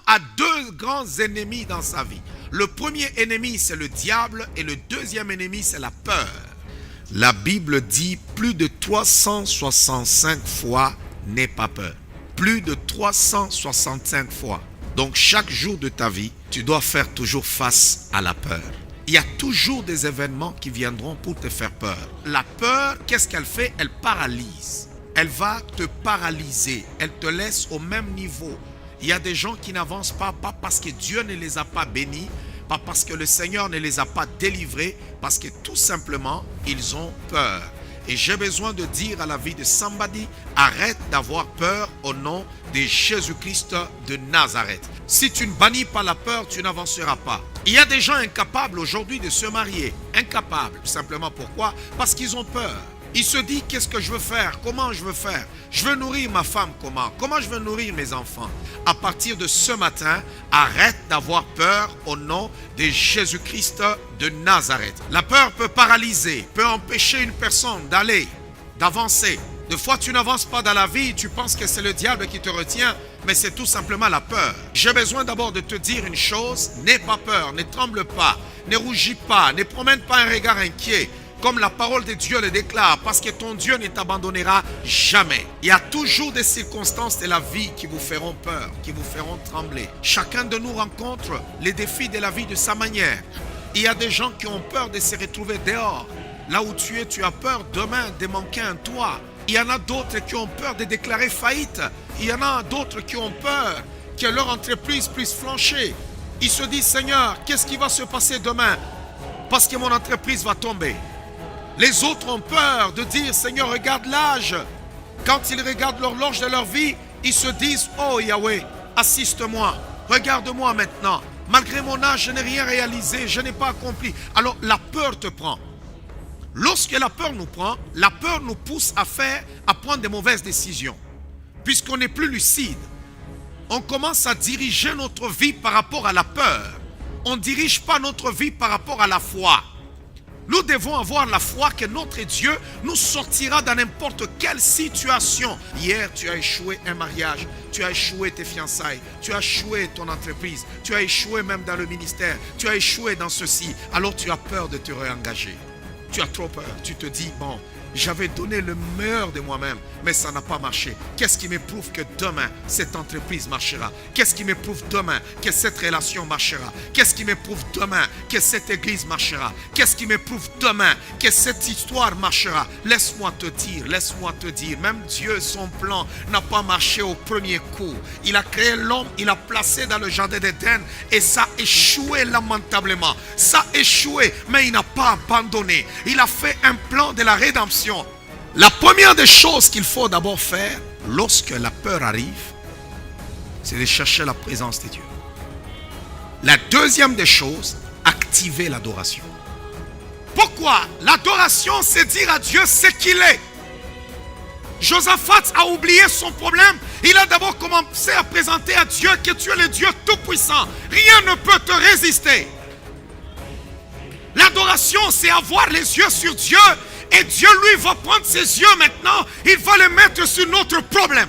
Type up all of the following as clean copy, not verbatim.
a deux grands ennemis dans sa vie. Le premier ennemi, c'est le diable, et le deuxième ennemi, c'est la peur. La Bible dit plus de 365 fois « n'aie pas peur ». Plus de 365 fois. Donc chaque jour de ta vie, tu dois faire toujours face à la peur. Il y a toujours des événements qui viendront pour te faire peur. La peur, qu'est-ce qu'elle fait? Elle paralyse. Elle va te paralyser. Elle te laisse au même niveau. Il y a des gens qui n'avancent pas parce que Dieu ne les a pas bénis, pas parce que le Seigneur ne les a pas délivrés, parce que tout simplement, ils ont peur. Et j'ai besoin de dire à la vie de somebody, arrête d'avoir peur au nom de Jésus-Christ de Nazareth. Si tu ne bannis pas la peur, tu n'avanceras pas. Il y a des gens incapables aujourd'hui de se marier. Incapables. Simplement pourquoi? Parce qu'ils ont peur. Ils se disent, qu'est-ce que je veux faire? Comment je veux faire? Je veux nourrir ma femme comment? Comment je veux nourrir mes enfants? À partir de ce matin, arrête d'avoir peur au nom de Jésus-Christ de Nazareth. La peur peut paralyser, peut empêcher une personne d'aller, d'avancer. Des fois, tu n'avances pas dans la vie, tu penses que c'est le diable qui te retient, mais c'est tout simplement la peur. J'ai besoin d'abord de te dire une chose, n'aie pas peur, ne tremble pas, ne rougis pas, ne promène pas un regard inquiet. Comme la parole de Dieu le déclare, parce que ton Dieu ne t'abandonnera jamais. Il y a toujours des circonstances de la vie qui vous feront peur, qui vous feront trembler. Chacun de nous rencontre les défis de la vie de sa manière. Il y a des gens qui ont peur de se retrouver dehors. Là où tu es, tu as peur demain de manquer un toit. Il y en a d'autres qui ont peur de déclarer faillite. Il y en a d'autres qui ont peur que leur entreprise puisse flancher. Ils se disent, Seigneur, qu'est-ce qui va se passer demain? Parce que mon entreprise va tomber. Les autres ont peur de dire, Seigneur, regarde l'âge. Quand ils regardent l'horloge de leur vie, ils se disent, oh Yahweh, assiste-moi, regarde-moi maintenant. Malgré mon âge, je n'ai rien réalisé, je n'ai pas accompli. Alors la peur te prend. Lorsque la peur nous prend, la peur nous pousse à prendre des mauvaises décisions. Puisqu'on n'est plus lucide, on commence à diriger notre vie par rapport à la peur. On ne dirige pas notre vie par rapport à la foi. Nous devons avoir la foi que notre Dieu nous sortira dans n'importe quelle situation. Hier, tu as échoué un mariage, tu as échoué tes fiançailles, tu as échoué ton entreprise, tu as échoué même dans le ministère, tu as échoué dans ceci. Alors tu as peur de te réengager. Tu as trop peur. Tu te dis, bon, j'avais donné le meilleur de moi-même, mais ça n'a pas marché. Qu'est-ce qui me prouve que demain, cette entreprise marchera? Qu'est-ce qui me prouve demain que cette relation marchera? Qu'est-ce qui me prouve demain que cette église marchera? Qu'est-ce qui me prouve demain que cette histoire marchera? Laisse-moi te dire, même Dieu, son plan n'a pas marché au premier coup. Il a créé l'homme, il l'a placé dans le jardin d'Éden et ça a échoué lamentablement. Ça a échoué, mais il n'a pas abandonné. Il a fait un plan de la rédemption. La première des choses qu'il faut d'abord faire lorsque la peur arrive, c'est de chercher la présence de Dieu. La deuxième des choses, activer l'adoration. Pourquoi? L'adoration, c'est dire à Dieu ce qu'il est. Josaphat a oublié son problème. Il a d'abord commencé à présenter à Dieu que tu es le Dieu tout-puissant. Rien ne peut te résister. L'adoration, c'est avoir les yeux sur Dieu. Et Dieu, lui, va prendre ses yeux maintenant. Il va les mettre sur notre problème.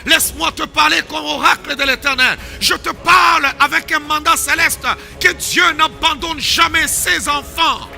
Laisse-moi te parler comme oracle de l'Éternel. Je te parle avec un mandat céleste que Dieu n'abandonne jamais ses enfants.